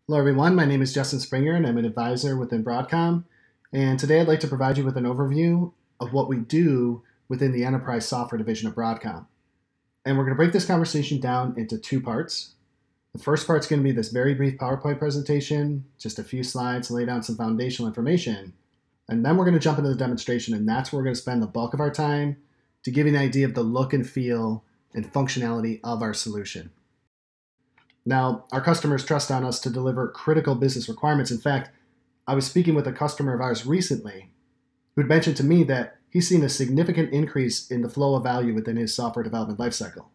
Hello everyone, my name is Justin Springer and I'm an advisor within Broadcom. And today I'd like to provide you with an overview of what we do within the enterprise software division of Broadcom. And we're going to break this conversation down into two parts. The first part's going to be this very brief PowerPoint presentation, just a few slides to lay down some foundational information. And then we're going to jump into the demonstration, and that's where we're going to spend the bulk of our time to give you an idea of the look and feel and functionality of our solution. Now, our customers trust on us to deliver critical business requirements. In fact, I was speaking with a customer of ours recently who had mentioned to me that he's seen a significant increase in the flow of value within his software development lifecycle.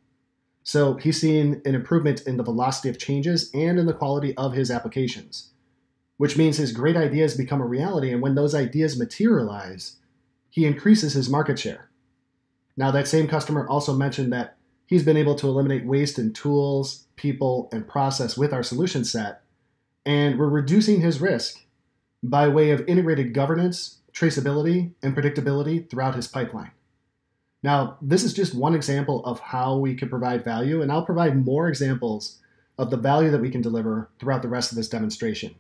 So he's seen an improvement in the velocity of changes and in the quality of his applications, which means his great ideas become a reality, and when those ideas materialize, he increases his market share. Now, that same customer also mentioned that he's been able to eliminate waste in tools, people, and process with our solution set, and we're reducing his risk by way of integrated governance, traceability, and predictability throughout his pipeline. Now, this is just one example of how we can provide value, and I'll provide more examples of the value that we can deliver throughout the rest of this demonstration.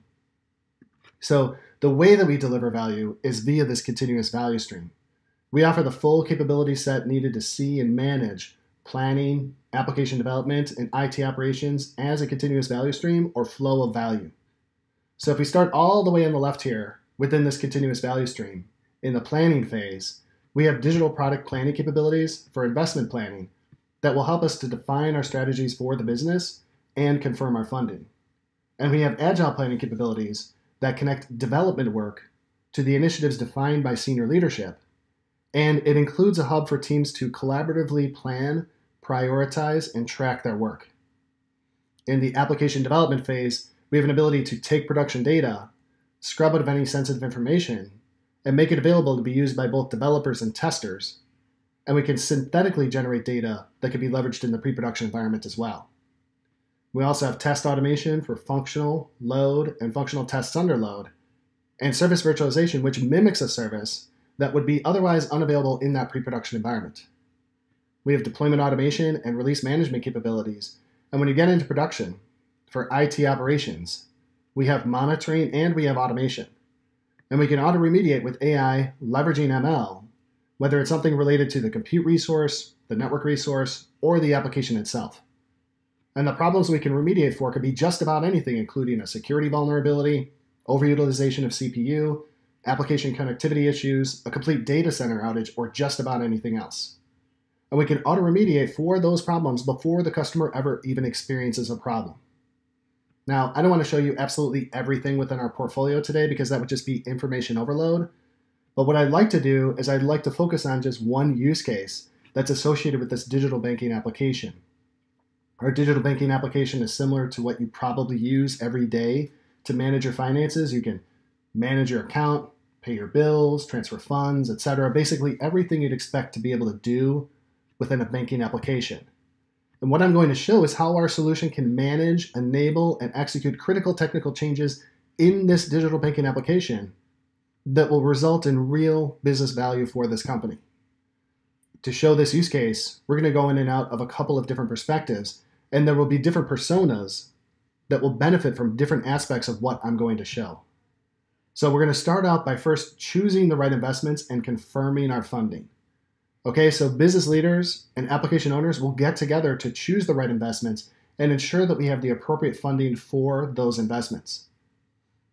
So the way that we deliver value is via this continuous value stream. We offer the full capability set needed to see and manage planning, application development, and IT operations as a continuous value stream or flow of value. So if we start all the way on the left here within this continuous value stream, in the planning phase, we have digital product planning capabilities for investment planning that will help us to define our strategies for the business and confirm our funding. And we have agile planning capabilities that connect development work to the initiatives defined by senior leadership. And it includes a hub for teams to collaboratively plan, prioritize, and track their work. In the application development phase, we have an ability to take production data, scrub out of any sensitive information, and make it available to be used by both developers and testers. And we can synthetically generate data that can be leveraged in the pre-production environment as well. We also have test automation for functional load and functional tests under load, and service virtualization, which mimics a service that would be otherwise unavailable in that pre-production environment. We have deployment automation and release management capabilities. And when you get into production, for IT operations, we have monitoring and we have automation. And we can auto-remediate with AI leveraging ML, whether it's something related to the compute resource, the network resource, or the application itself. And the problems we can remediate for could be just about anything, including a security vulnerability, overutilization of CPU, application connectivity issues, a complete data center outage, or just about anything else. And we can auto-remediate for those problems before the customer ever even experiences a problem. Now, I don't want to show you absolutely everything within our portfolio today because that would just be information overload. But what I'd like to do is I'd like to focus on just one use case that's associated with this digital banking application. Our digital banking application is similar to what you probably use every day to manage your finances. You can manage your account, pay your bills, transfer funds, etc. Basically everything you'd expect to be able to do within a banking application. And what I'm going to show is how our solution can manage, enable, and execute critical technical changes in this digital banking application that will result in real business value for this company. To show this use case, we're going to go in and out of a couple of different perspectives, and there will be different personas that will benefit from different aspects of what I'm going to show. So we're going to start out by first choosing the right investments and confirming our funding. Okay, so business leaders and application owners will get together to choose the right investments and ensure that we have the appropriate funding for those investments.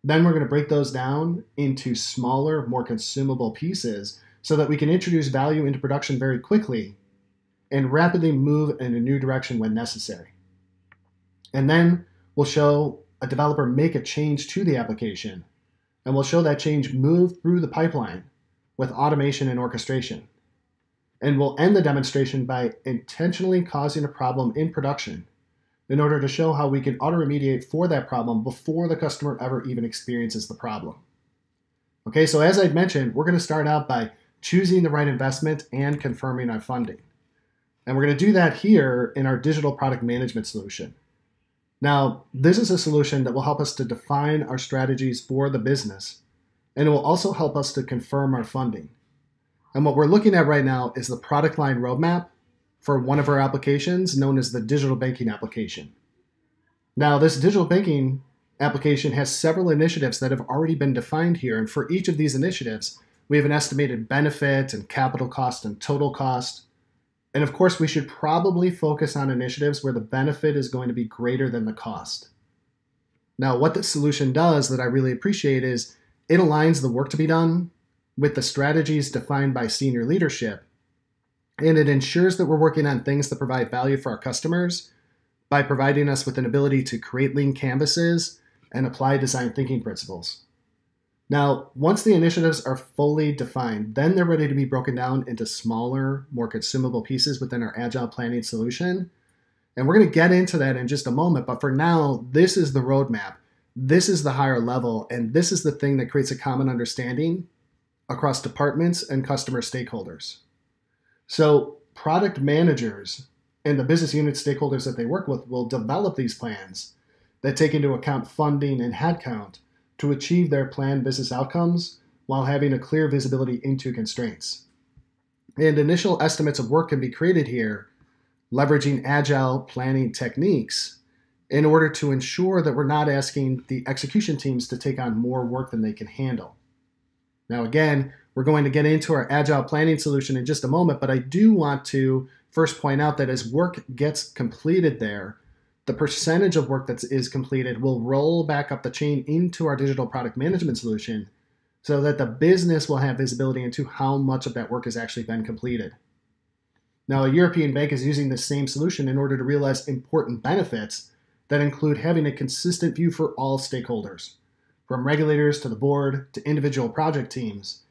Then we're going to break those down into smaller, more consumable pieces so that we can introduce value into production very quickly and rapidly move in a new direction when necessary. And then we'll show a developer make a change to the application, and we'll show that change move through the pipeline with automation and orchestration. And we'll end the demonstration by intentionally causing a problem in production in order to show how we can auto-remediate for that problem before the customer ever even experiences the problem. Okay, so as I'd mentioned, we're going to start out by choosing the right investment and confirming our funding. And we're going to do that here in our digital product management solution. Now, this is a solution that will help us to define our strategies for the business, and it will also help us to confirm our funding. And what we're looking at right now is the product line roadmap for one of our applications known as the digital banking application. Now, this digital banking application has several initiatives that have already been defined here. And for each of these initiatives, we have an estimated benefit and capital cost and total cost. And of course, we should probably focus on initiatives where the benefit is going to be greater than the cost. Now, what this solution does that I really appreciate is it aligns the work to be done with the strategies defined by senior leadership. And it ensures that we're working on things that provide value for our customers by providing us with an ability to create lean canvases and apply design thinking principles. Now, once the initiatives are fully defined, then they're ready to be broken down into smaller, more consumable pieces within our Agile Planning solution. And we're going to get into that in just a moment, but for now, this is the roadmap. This is the higher level, and this is the thing that creates a common understanding across departments and customer stakeholders. So product managers and the business unit stakeholders that they work with will develop these plans that take into account funding and headcount to achieve their planned business outcomes while having a clear visibility into constraints. And initial estimates of work can be created here, leveraging agile planning techniques in order to ensure that we're not asking the execution teams to take on more work than they can handle. Now, again, we're going to get into our agile planning solution in just a moment, but I do want to first point out that as work gets completed there, the percentage of work that is completed will roll back up the chain into our digital product management solution so that the business will have visibility into how much of that work has actually been completed. Now, a European bank is using the same solution in order to realize important benefits that include having a consistent view for all stakeholders, from regulators to the board to individual project teams.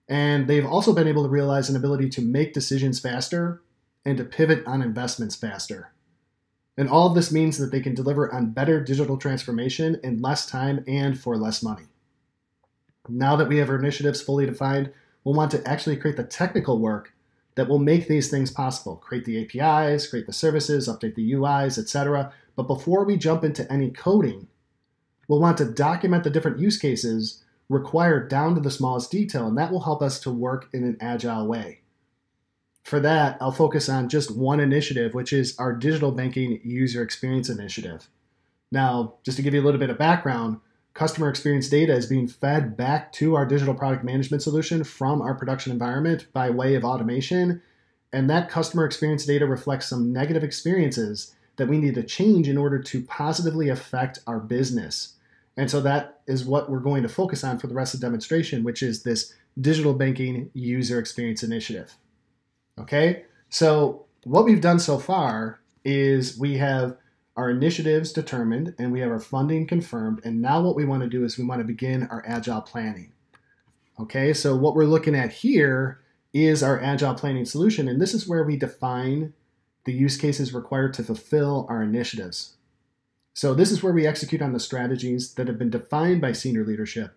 And they've also been able to realize an ability to make decisions faster and to pivot on investments faster. And all of this means that they can deliver on better digital transformation in less time and for less money. Now that we have our initiatives fully defined, we'll want to actually create the technical work that will make these things possible. Create the APIs, create the services, update the UIs, etc. But before we jump into any coding, we'll want to document the different use cases required down to the smallest detail, and that will help us to work in an agile way. For that, I'll focus on just one initiative, which is our digital banking user experience initiative. Now, just to give you a little bit of background, customer experience data is being fed back to our digital product management solution from our production environment by way of automation, and that customer experience data reflects some negative experiences that we need to change in order to positively affect our business. And so that is what we're going to focus on for the rest of the demonstration, which is this digital banking user experience initiative. Okay, so what we've done so far is we have our initiatives determined and we have our funding confirmed. And now what we want to do is we want to begin our agile planning. Okay, so what we're looking at here is our agile planning solution. And this is where we define the use cases required to fulfill our initiatives. So this is where we execute on the strategies that have been defined by senior leadership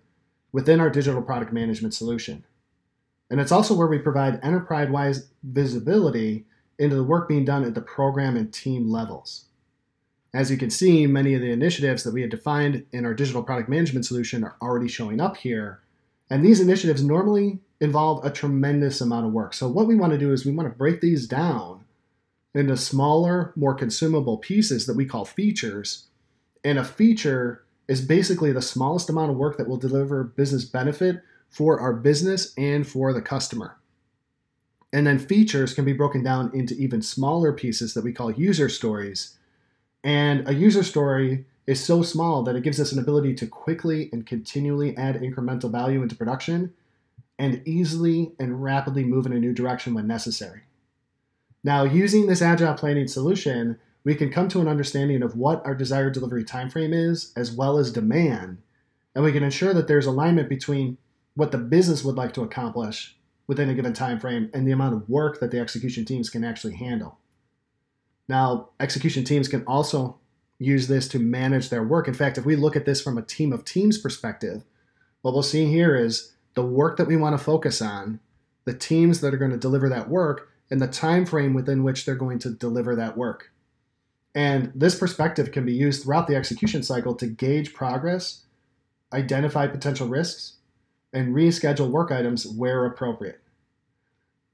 within our digital product management solution. And it's also where we provide enterprise-wide visibility into the work being done at the program and team levels. As you can see, many of the initiatives that we had defined in our digital product management solution are already showing up here. And these initiatives normally involve a tremendous amount of work. So what we want to do is we want to break these down into smaller, more consumable pieces that we call features. And a feature is basically the smallest amount of work that will deliver business benefit for our business and for the customer. And then features can be broken down into even smaller pieces that we call user stories. And a user story is so small that it gives us an ability to quickly and continually add incremental value into production and easily and rapidly move in a new direction when necessary. Now, using this agile planning solution, we can come to an understanding of what our desired delivery timeframe is, as well as demand, and we can ensure that there's alignment between what the business would like to accomplish within a given time frame and the amount of work that the execution teams can actually handle. Now, execution teams can also use this to manage their work. In fact, if we look at this from a team of teams perspective, what we'll see here is the work that we want to focus on, the teams that are going to deliver that work, and the time frame within which they're going to deliver that work. And this perspective can be used throughout the execution cycle to gauge progress, identify potential risks, and reschedule work items where appropriate.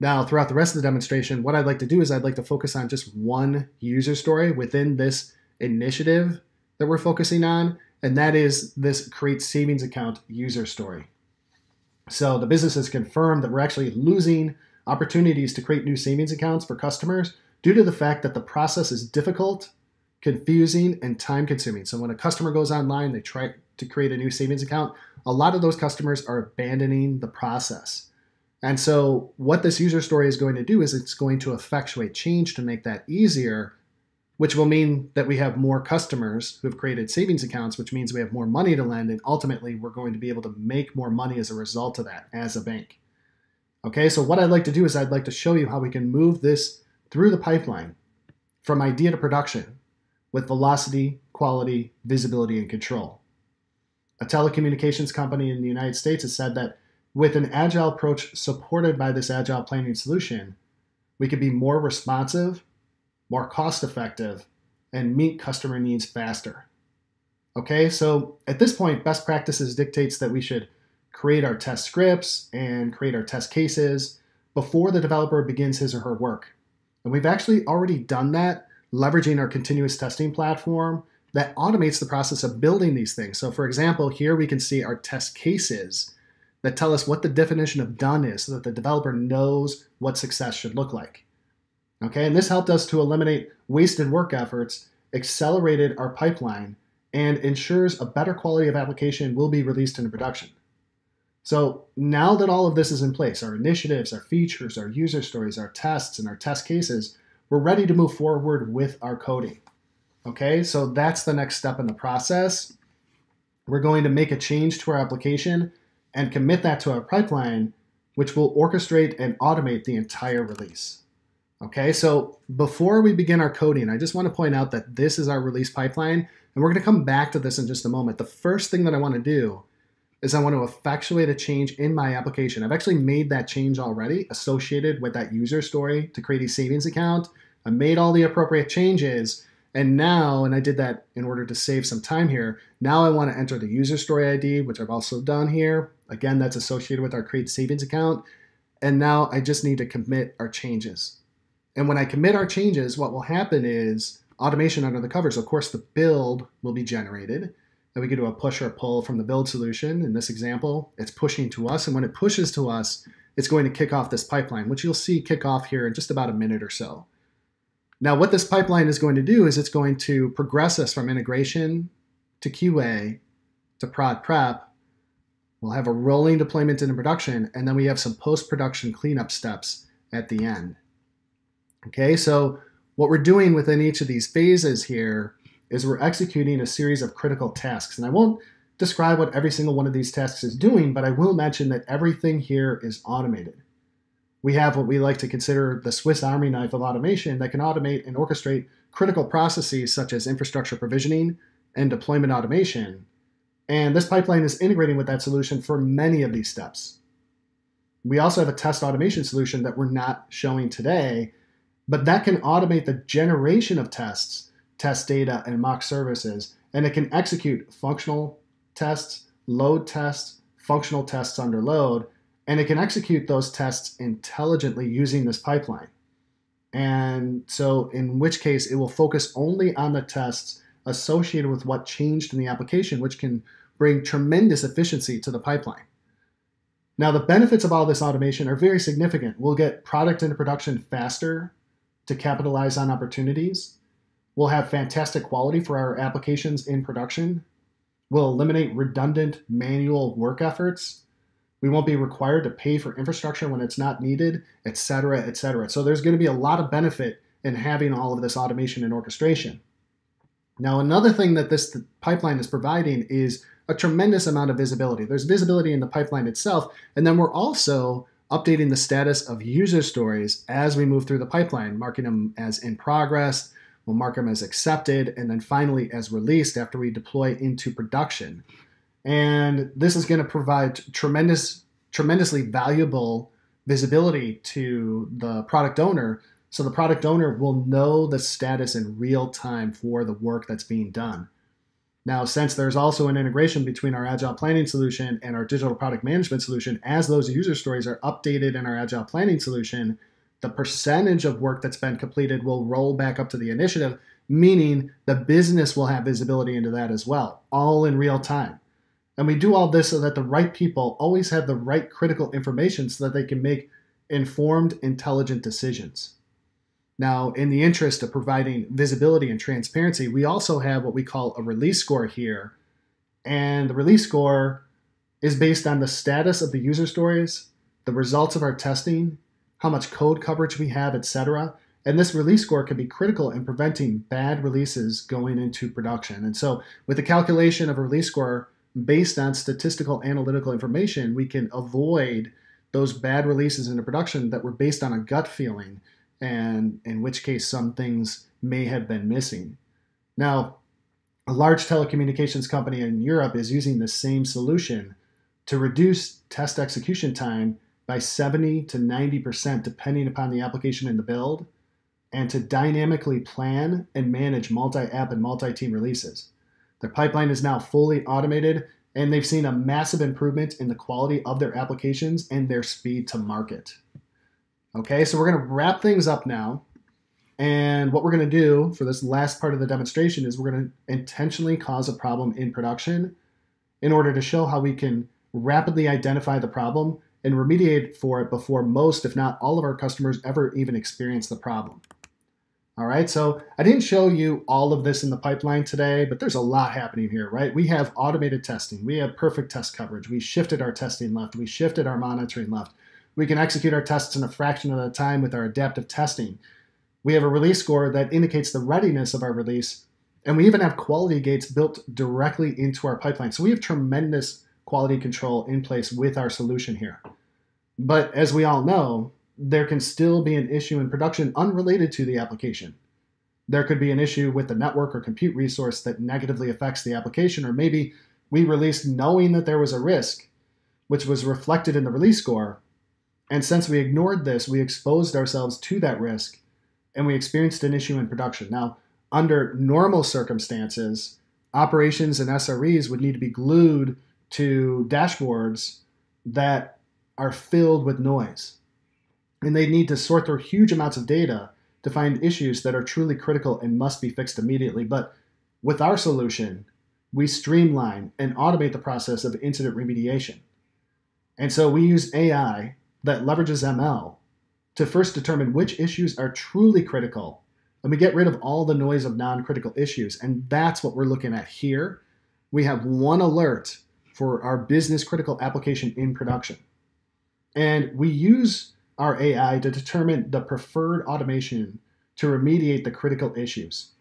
Now, throughout the rest of the demonstration, what I'd like to do is I'd like to focus on just one user story within this initiative that we're focusing on, and that is this create savings account user story. So the business has confirmed that we're actually losing opportunities to create new savings accounts for customers due to the fact that the process is difficult, confusing, and time consuming. So when a customer goes online, they try to create a new savings account, a lot of those customers are abandoning the process. And so what this user story is going to do is it's going to effectuate change to make that easier, which will mean that we have more customers who have created savings accounts, which means we have more money to lend, and ultimately we're going to be able to make more money as a result of that as a bank. Okay, so what I'd like to do is I'd like to show you how we can move this through the pipeline from idea to production with velocity, quality, visibility, and control. A telecommunications company in the United States has said that with an agile approach supported by this agile planning solution, we could be more responsive, more cost-effective, and meet customer needs faster. Okay, so at this point, best practices dictates that we should create our test scripts and create our test cases before the developer begins his or her work. And we've actually already done that, leveraging our continuous testing platform that automates the process of building these things. So for example, here we can see our test cases that tell us what the definition of done is so that the developer knows what success should look like. Okay, and this helped us to eliminate wasted work efforts, accelerated our pipeline, and ensures a better quality of application will be released into production. So now that all of this is in place, our initiatives, our features, our user stories, our tests, and our test cases, we're ready to move forward with our coding. Okay, so that's the next step in the process. We're going to make a change to our application and commit that to our pipeline, which will orchestrate and automate the entire release. Okay, so before we begin our coding, I just want to point out that this is our release pipeline, and we're going to come back to this in just a moment. The first thing that I want to do is I want to effectuate a change in my application. I've actually made that change already associated with that user story to create a savings account. I made all the appropriate changes, and now, and I did that in order to save some time here, now I want to enter the user story ID, which I've also done here. Again, that's associated with our create savings account. And now I just need to commit our changes. And when I commit our changes, what will happen is automation under the covers. Of course, the build will be generated. And we can do a push or a pull from the build solution. In this example, it's pushing to us. And when it pushes to us, it's going to kick off this pipeline, which you'll see kick off here in just about a minute or so. Now, what this pipeline is going to do is it's going to progress us from integration to QA to prod prep. We'll have a rolling deployment into production, and then we have some post-production cleanup steps at the end. Okay, so what we're doing within each of these phases here is we're executing a series of critical tasks. And I won't describe what every single one of these tasks is doing, but I will mention that everything here is automated. We have what we like to consider the Swiss Army knife of automation that can automate and orchestrate critical processes such as infrastructure provisioning and deployment automation. And this pipeline is integrating with that solution for many of these steps. We also have a test automation solution that we're not showing today, but that can automate the generation of tests, test data, and mock services, and it can execute functional tests, load tests, functional tests under load, and it can execute those tests intelligently using this pipeline. And so in which case it will focus only on the tests associated with what changed in the application, which can bring tremendous efficiency to the pipeline. Now, the benefits of all this automation are very significant. We'll get product into production faster to capitalize on opportunities. We'll have fantastic quality for our applications in production. We'll eliminate redundant manual work efforts. We won't be required to pay for infrastructure when it's not needed, et cetera, et cetera. So there's going to be a lot of benefit in having all of this automation and orchestration. Now, another thing that this pipeline is providing is a tremendous amount of visibility. There's visibility in the pipeline itself, and then we're also updating the status of user stories as we move through the pipeline, marking them as in progress, we'll mark them as accepted, and then finally as released after we deploy into production. And this is going to provide tremendously valuable visibility to the product owner, so the product owner will know the status in real time for the work that's being done. Now, since there's also an integration between our Agile Planning solution and our digital product management solution, as those user stories are updated in our Agile Planning solution, the percentage of work that's been completed will roll back up to the initiative, meaning the business will have visibility into that as well, all in real time. And we do all this so that the right people always have the right critical information so that they can make informed, intelligent decisions. Now, in the interest of providing visibility and transparency, we also have what we call a release score here. And the release score is based on the status of the user stories, the results of our testing, how much code coverage we have, etc. And this release score can be critical in preventing bad releases going into production. And so with the calculation of a release score based on statistical analytical information, we can avoid those bad releases into production that were based on a gut feeling, and in which case some things may have been missing. Now, a large telecommunications company in Europe is using the same solution to reduce test execution time by 70 to 90% depending upon the application and the build, and to dynamically plan and manage multi-app and multi-team releases. Their pipeline is now fully automated, and they've seen a massive improvement in the quality of their applications and their speed to market. Okay, so we're going to wrap things up now. And what we're going to do for this last part of the demonstration is we're going to intentionally cause a problem in production in order to show how we can rapidly identify the problem and remediate for it before most, if not all of our customers ever even experience the problem. All right, so I didn't show you all of this in the pipeline today, but there's a lot happening here, right? We have automated testing. We have perfect test coverage. We shifted our testing left. We shifted our monitoring left. We can execute our tests in a fraction of the time with our adaptive testing. We have a release score that indicates the readiness of our release, and we even have quality gates built directly into our pipeline. So we have tremendous quality control in place with our solution here. But as we all know, there can still be an issue in production unrelated to the application. There could be an issue with the network or compute resource that negatively affects the application, or maybe we released knowing that there was a risk, which was reflected in the release score. And since we ignored this, we exposed ourselves to that risk, and we experienced an issue in production. Now, under normal circumstances, operations and SREs would need to be glued to dashboards that are filled with noise. And they need to sort through huge amounts of data to find issues that are truly critical and must be fixed immediately. But with our solution, we streamline and automate the process of incident remediation. And so we use AI that leverages ML to first determine which issues are truly critical, and we get rid of all the noise of non-critical issues. And that's what we're looking at here. We have one alert for our business critical application in production. And we use our AI to determine the preferred automation to remediate the critical issues,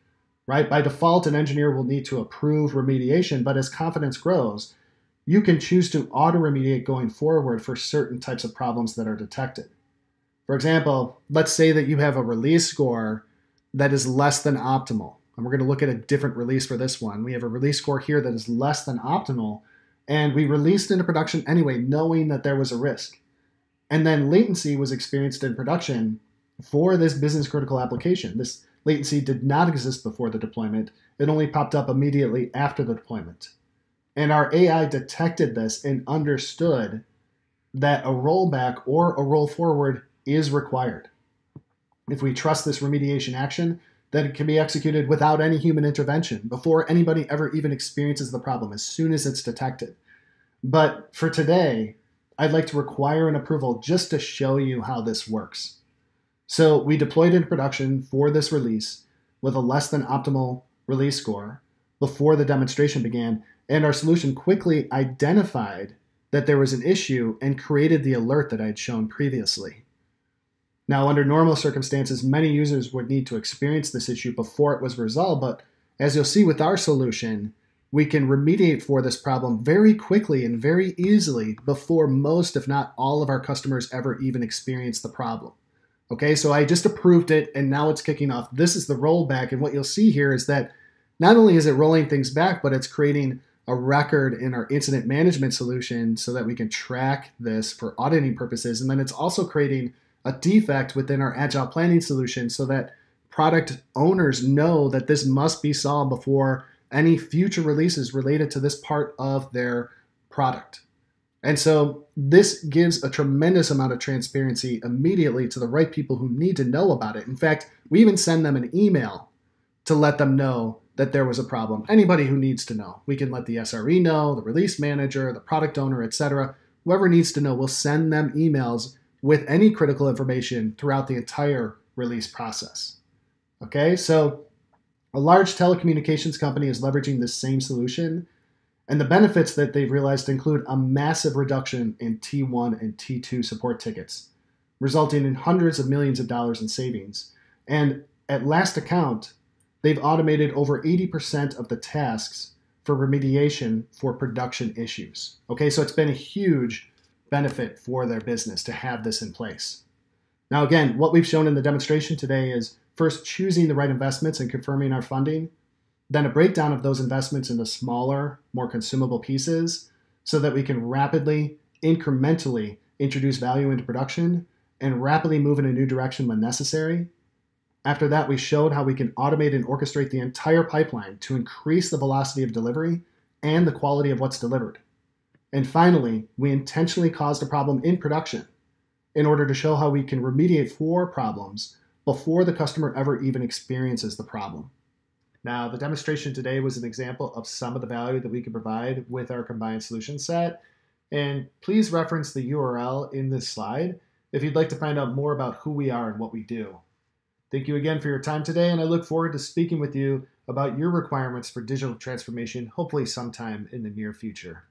right? By default, an engineer will need to approve remediation, but as confidence grows, you can choose to auto-remediate going forward for certain types of problems that are detected. For example, let's say that you have a release score that is less than optimal. And we're going to look at a different release for this one. We have a release score here that is less than optimal, and we released into production anyway, knowing that there was a risk. And then latency was experienced in production for this business critical application. This latency did not exist before the deployment. It only popped up immediately after the deployment. And our AI detected this and understood that a rollback or a roll forward is required. If we trust this remediation action, then it can be executed without any human intervention before anybody ever even experiences the problem, as soon as it's detected. But for today, I'd like to require an approval just to show you how this works. So we deployed into production for this release with a less than optimal release score before the demonstration began, and our solution quickly identified that there was an issue and created the alert that I had shown previously. Now, under normal circumstances, many users would need to experience this issue before it was resolved, but as you'll see with our solution, we can remediate for this problem very quickly and very easily before most, if not all, of our customers ever even experience the problem. Okay, so I just approved it, and now it's kicking off. This is the rollback, and what you'll see here is that not only is it rolling things back, but it's creating a record in our incident management solution so that we can track this for auditing purposes. And then it's also creating a defect within our Agile Planning solution so that product owners know that this must be solved before any future releases related to this part of their product. And so this gives a tremendous amount of transparency immediately to the right people who need to know about it. In fact, we even send them an email to let them know that there was a problem. Anybody who needs to know. We can let the SRE know, the release manager, the product owner, etc. Whoever needs to know, we'll send them emails with any critical information throughout the entire release process. Okay, so a large telecommunications company is leveraging this same solution, and the benefits that they've realized include a massive reduction in T1 and T2 support tickets, resulting in hundreds of millions of dollars in savings. And at last account, they've automated over 80% of the tasks for remediation for production issues. Okay, so it's been a huge benefit for their business to have this in place. Now, again, what we've shown in the demonstration today is first choosing the right investments and confirming our funding, then a breakdown of those investments into smaller, more consumable pieces so that we can rapidly, incrementally introduce value into production and rapidly move in a new direction when necessary. After that, we showed how we can automate and orchestrate the entire pipeline to increase the velocity of delivery and the quality of what's delivered. And finally, we intentionally caused a problem in production in order to show how we can remediate for problems before the customer ever even experiences the problem. Now, the demonstration today was an example of some of the value that we can provide with our combined solution set. And please reference the URL in this slide if you'd like to find out more about who we are and what we do. Thank you again for your time today, and I look forward to speaking with you about your requirements for digital transformation, hopefully sometime in the near future.